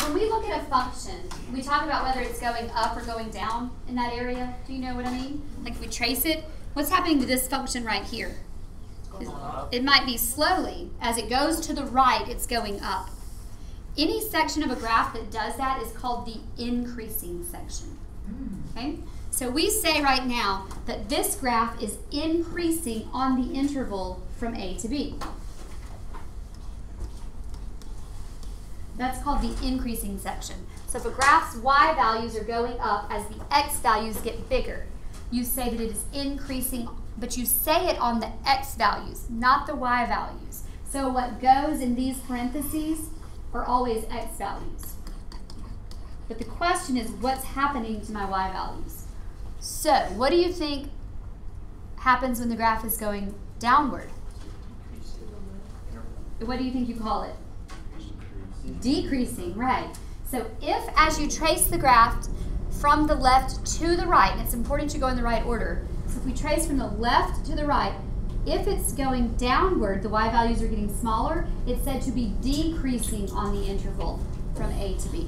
when we look at a function, we talk about whether it's going up or going down in that area. Do you know what I mean? Like if we trace it, what's happening to this function right here? It might be slowly. As it goes to the right, it's going up. Any section of a graph that does that is called the increasing section. Okay? So we say right now that this graph is increasing on the interval from A to B. That's called the increasing section. So if a graph's y values are going up as the x values get bigger, you say that it is increasing, but you say it on the x values, not the y values. So what goes in these parentheses are always x values. But the question is, what's happening to my y values? So what do you think happens when the graph is going downward? What do you think you call it? Decreasing, right. So if, as you trace the graph from the left to the right, and it's important to go in the right order, so if we trace from the left to the right, if it's going downward, the y values are getting smaller, it's said to be decreasing on the interval from A to B.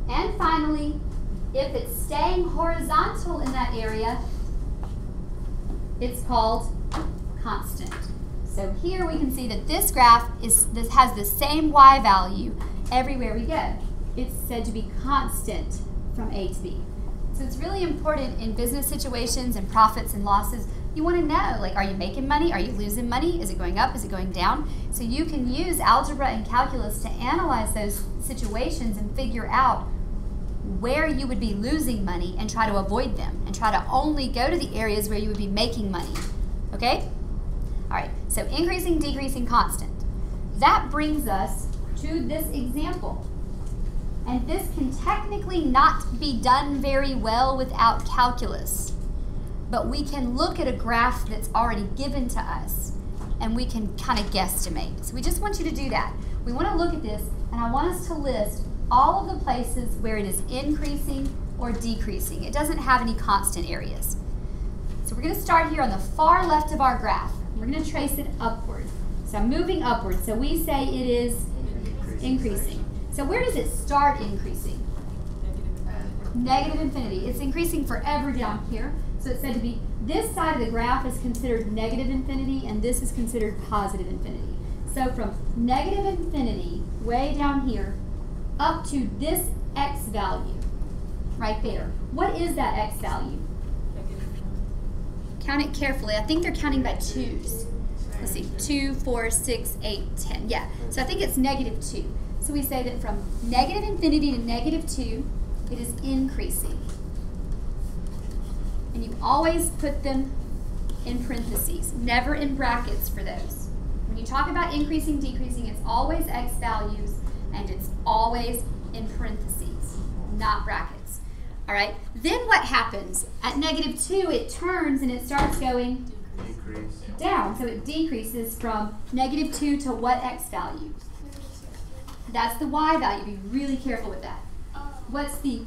And finally, if it's staying horizontal in that area, it's called constant. So here we can see that this graph has the same y value everywhere we go. It's said to be constant from A to B. So it's really important in business situations and profits and losses. You want to know, like, are you making money? Are you losing money? Is it going up? Is it going down? So you can use algebra and calculus to analyze those situations and figure out where you would be losing money and try to avoid them and try to only go to the areas where you would be making money. Okay? All right, so increasing, decreasing, constant. That brings us to this example. And this can technically not be done very well without calculus. But we can look at a graph that's already given to us and we can kind of guesstimate. So we just want you to do that. We want to look at this and I want us to list all of the places where it is increasing or decreasing. It doesn't have any constant areas. So we're going to start here on the far left of our graph. We're going to trace it upward. So I'm moving upward. So we say it is increasing. So where does it start increasing? Negative infinity. It's increasing forever down here. So it's said to be, this side of the graph is considered negative infinity and this is considered positive infinity. So from negative infinity, way down here, up to this x value, right there. What is that x value? Count it carefully. I think they're counting by twos. Let's see, 2, 4, 6, 8, 10. Yeah, so I think it's negative 2. So we say that from negative infinity to negative 2, it is increasing. And you always put them in parentheses, never in brackets for those. When you talk about increasing, decreasing, it's always x values and it's always in parentheses, not brackets. All right, then what happens? At negative 2, it turns and it starts going down. So it decreases from negative 2 to what x value? That's the y value. Be really careful with that. What's the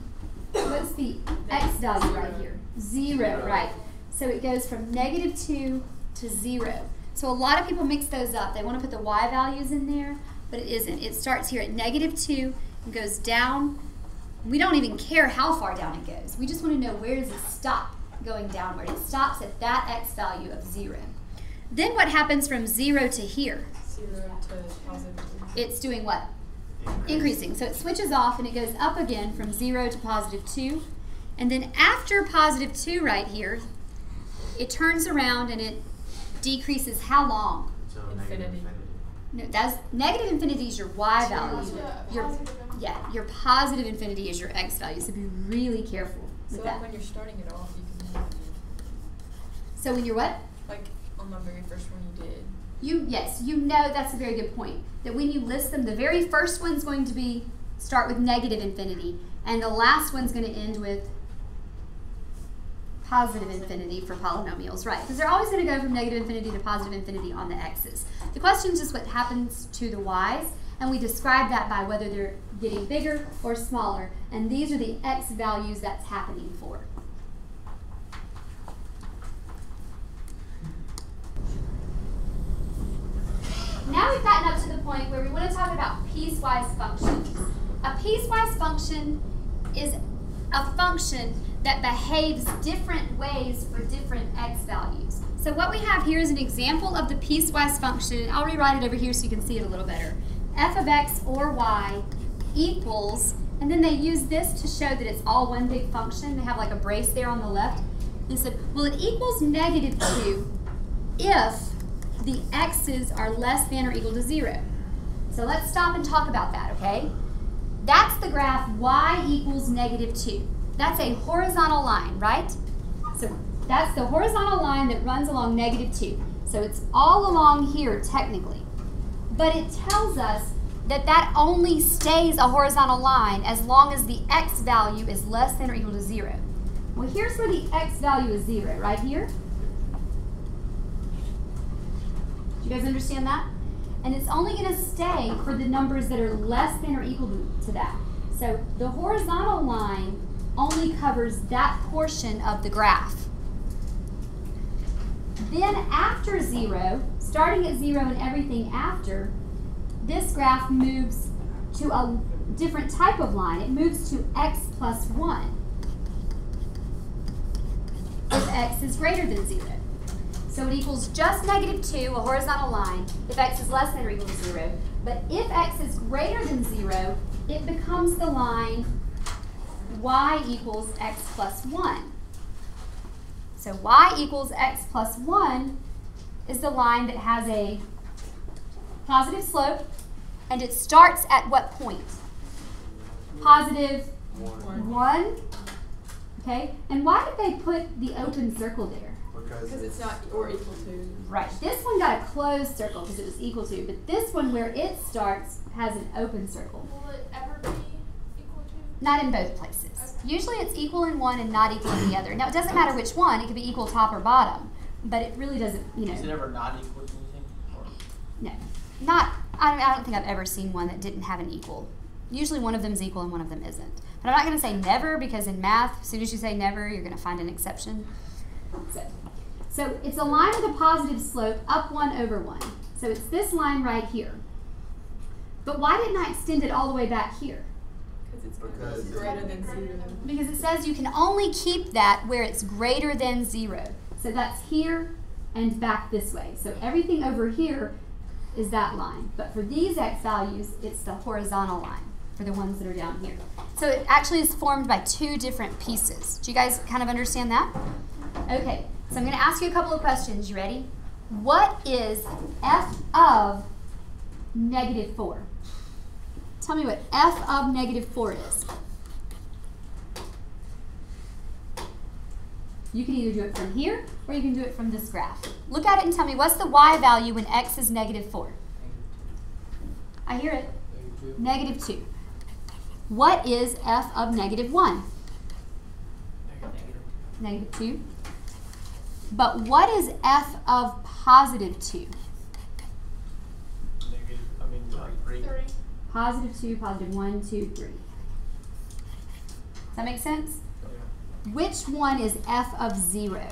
x value right here? 0, right. So it goes from negative 2 to 0. So a lot of people mix those up. They want to put the y values in there, but it isn't. It starts here at negative 2 and goes down. We don't even care how far down it goes. We just want to know, where does it stop going downward? It stops at that x value of 0. Then what happens from 0 to here? 0 to positive 2. It's doing what? Increasing. So it switches off and it goes up again from 0 to positive 2. And then after positive 2 right here, it turns around and it decreases how long? Infinity. No, that's negative infinity is your y value. Your positive infinity is your x value. So be really careful with So that. like when you're starting it off, you can have So when you're what? like on the very first one you did. Yes, you know, that's a very good point. That when you list them, the very first one's going to be start with negative infinity, and the last one's going to end with positive infinity for polynomials, right? Because they're always going to go from negative infinity to positive infinity on the x's. The question is just what happens to the y's, and we describe that by whether they're getting bigger or smaller, and these are the x values that's happening for. we've gotten up to the point where we want to talk about piecewise functions. A piecewise function is a function that behaves different ways for different x values. So what we have here is an example of the piecewise function. I'll rewrite it over here so you can see it a little better. F of x or y equals, and then they use this to show that it's all one big function. They have like a brace there on the left. They said, well, it equals -2 if the x's are less than or equal to 0. So let's stop and talk about that, okay? That's the graph y equals -2. That's a horizontal line, right? So that's the horizontal line that runs along -2. So it's all along here technically. But it tells us that that only stays a horizontal line as long as the x value is less than or equal to 0. Well, here's where the x value is 0, right here. Do you guys understand that? And it's only going to stay for the numbers that are less than or equal to that. So the horizontal line only covers that portion of the graph. Then after 0, starting at 0 and everything after, this graph moves to a different type of line. It moves to x plus 1 if x is greater than 0. So it equals just -2, a horizontal line, if x is less than or equal to 0. But if x is greater than 0, it becomes the line y equals x plus 1. So y equals x plus 1 is the line that has a positive slope, and it starts at what point? Positive 1. Okay, and why did they put the open circle there? Because it's not or equal to. Right, this one got a closed circle because it was equal to, but this one where it starts has an open circle. Will it ever be equal to? Not in both places. Okay. Usually it's equal in one and not equal in the other. Now it doesn't matter which one, it could be equal top or bottom, but it really doesn't, you know. Is it ever not equal to anything? No, not, I don't think I've ever seen one that didn't have an equal. Usually one of them is equal and one of them isn't. But I'm not going to say never, because in math, as soon as you say never, you're going to find an exception. So it's a line with a positive slope up 1 over 1. So it's this line right here. But why didn't I extend it all the way back here? Because it's greater than 0. Because it says you can only keep that where it's greater than 0. So that's here and back this way. So everything over here is that line. But for these x values, it's the horizontal line for the ones that are down here. So it actually is formed by 2 different pieces. Do you guys kind of understand that? Okay, so I'm going to ask you a couple of questions. You ready? What is f of -4? Tell me what f of -4 is. You can either do it from here or you can do it from this graph. Look at it and tell me, what's the y value when x is -4? I hear it. -2. What is f of -1? -2. But what is f of +2? Three. 3. +2, +1, 2, 3. Does that make sense? Yeah. Which one is f of 0?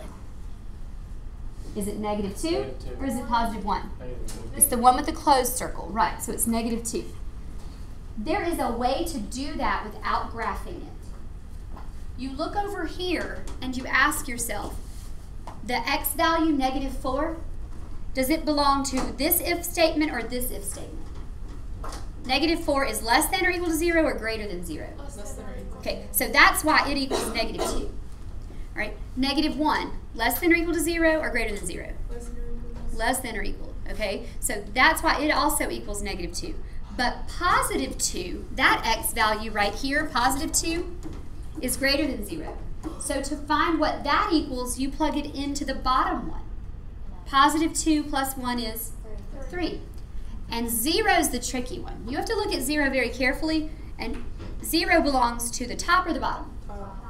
Is it -2 or is it +1? It's the one with the closed circle, right? So it's -2. There is a way to do that without graphing it. You look over here and you ask yourself, the x value -4, does it belong to this if statement or this if statement? -4 is less than or equal to 0 or greater than 0? Less than or equal. Okay, so that's why it equals -2. All right, -1, less than or equal to 0 or greater than 0? Less than or equal. Less than or equal, okay? So that's why it also equals -2. But +2, that x value right here, +2, is greater than 0. So to find what that equals, you plug it into the bottom one. +2 plus 1 is 3. And 0 is the tricky one. You have to look at 0 very carefully, and 0 belongs to the top or the bottom?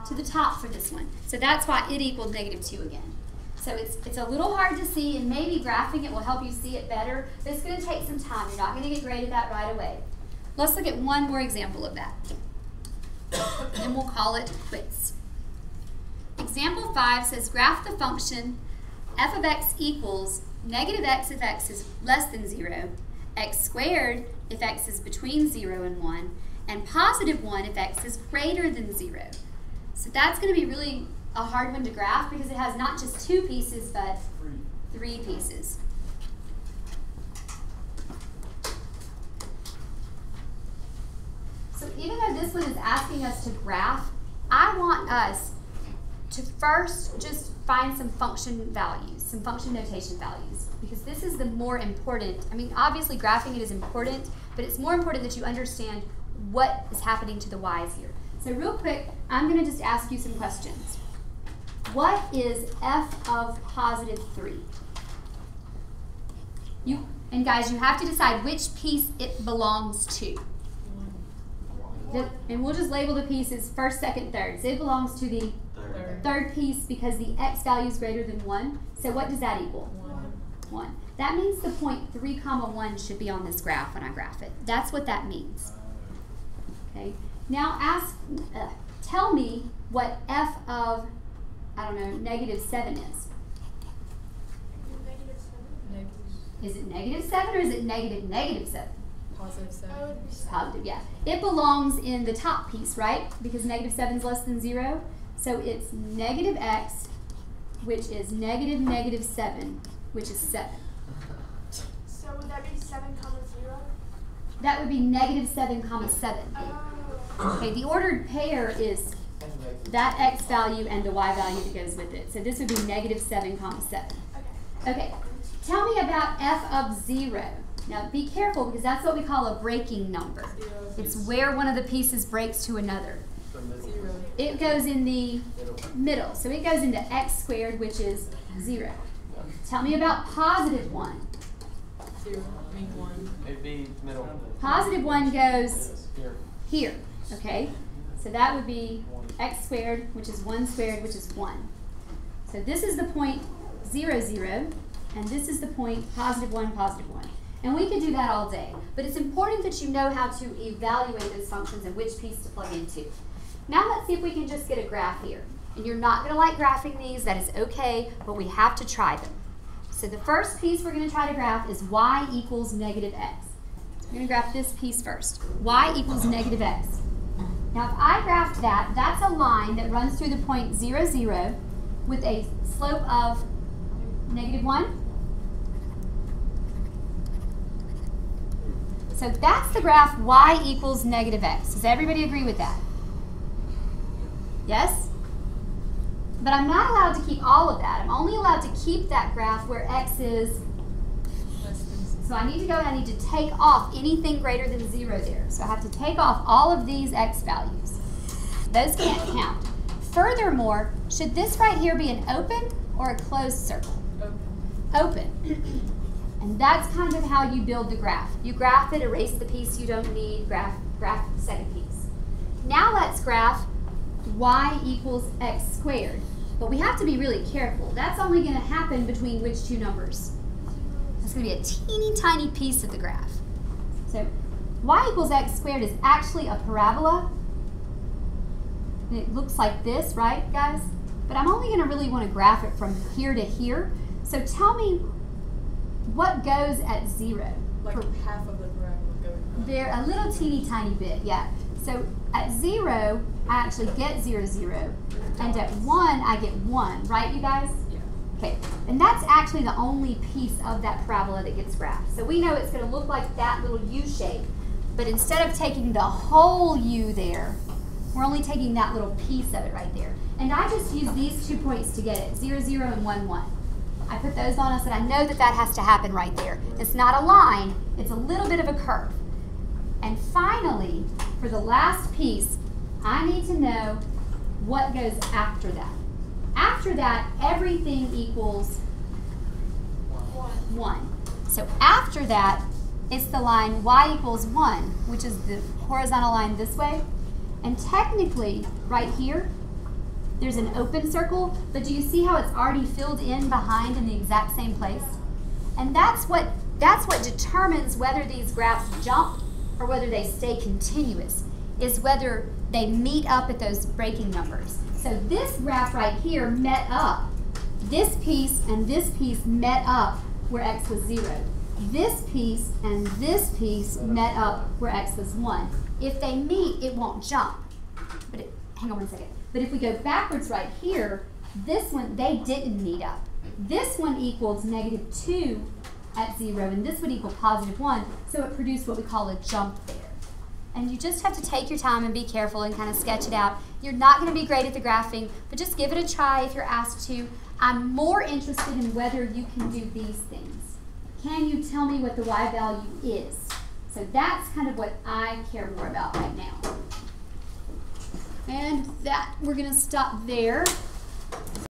To the top for this one. So that's why it equals -2 again. So it's a little hard to see, and maybe graphing it will help you see it better, but it's going to take some time. You're not going to get great at that right away. Let's look at one more example of that. And we'll call it quits. Example 5 says graph the function f of x equals -x if x is less than 0 x squared if x is between 0 and 1, and positive 1 if x is greater than 0. So that's going to be really a hard one to graph because it has not just 2 pieces, but 3 pieces. So even though this one is asking us to graph, I want us to first just find some function values, some function notation values, because this is the more important. I mean, obviously graphing it is important, but it's more important that you understand what is happening to the y's here. So real quick, I'm going to just ask you some questions. What is f of positive 3? And guys, you have to decide which piece it belongs to. And we'll just label the pieces first, second, third. So it belongs to the third piece because the x value is greater than 1. So what does that equal? 1. That means the point 3, 1 should be on this graph when I graph it. That's what that means. Okay. Now tell me what f of, I don't know, negative 7 is. Negative 7. Is it negative 7 or is it negative 7? Positive 7. Oh, it'd be 7. Positive, yeah. It belongs in the top piece, right? Because negative 7 is less than 0. So it's negative x, which is negative 7, which is 7. So would that be 7, 0? That would be negative 7, 7. Oh. Okay, the ordered pair is that x value and the y value that goes with it. So this would be negative 7, 7. Okay. Okay, tell me about f of 0. Now be careful because that's what we call a breaking number. 0. It's where one of the pieces breaks to another. 0. It goes in the middle. So it goes into x squared, which is 0. Tell me about positive 1. 0. I mean 1. It'd be middle. Positive 1 goes Here. here, okay? So that would be x squared, which is 1 squared, which is 1. So this is the point 0, 0, and this is the point positive 1, positive 1. And we could do that all day, but it's important that you know how to evaluate those functions and which piece to plug into. Now let's see if we can just get a graph here. And you're not going to like graphing these, that is okay, but we have to try them. So the first piece we're going to try to graph is y equals negative x. We're going to graph this piece first. Y equals negative x. Now if I graphed that, that's a line that runs through the point 0, 0 with a slope of negative 1. So that's the graph y equals negative x. Does everybody agree with that? Yes? But I'm not allowed to keep all of that. I'm only allowed to keep that graph where x is. So I need to go and I need to take off anything greater than 0 there. So I have to take off all of these x values. Those can't count. Furthermore, should this right here be an open or a closed circle? Open. And that's kind of how you build the graph. You graph it, erase the piece you don't need, graph the second piece. Now let's graph y equals x squared. But we have to be really careful. That's only going to happen between which two numbers? That's going to be a teeny tiny piece of the graph. So y equals x squared is actually a parabola. And it looks like this, right, guys? But I'm only going to really want to graph it from here to here. So tell me what goes at 0. Like half of the graph would go in. There, a little teeny tiny bit, yeah. So at 0, I actually get 0, 0. And at 1, I get 1, right, you guys? Yeah. Okay, and that's actually the only piece of that parabola that gets graphed. So we know it's going to look like that little U shape, but instead of taking the whole U there, we're only taking that little piece of it right there. And I just use these 2 points to get it, 0, 0, and 1, 1. I put those on us, and I know that that has to happen right there. It's not a line, it's a little bit of a curve. And finally, for the last piece, I need to know what goes after that. After that, everything equals 1. So after that, it's the line y equals 1, which is the horizontal line this way. And technically, right here, there's an open circle, but do you see how it's already filled in behind in the exact same place? And that's what determines whether these graphs jump or whether they stay continuous, is whether they meet up at those breaking numbers. So this graph right here met up. This piece and this piece met up where x was 0. this piece and this piece met up where x was 1. If they meet, it won't jump. But hang on one second. But if we go backwards right here, this one, they didn't meet up. This one equals -2 at 0, and this would equal +1, so it produced what we call a jump there. And you just have to take your time and be careful and kind of sketch it out. You're not going to be great at the graphing, but just give it a try if you're asked to. I'm more interested in whether you can do these things. Can you tell me what the y value is? So that's kind of what I care more about right now. And that, we're going to stop there.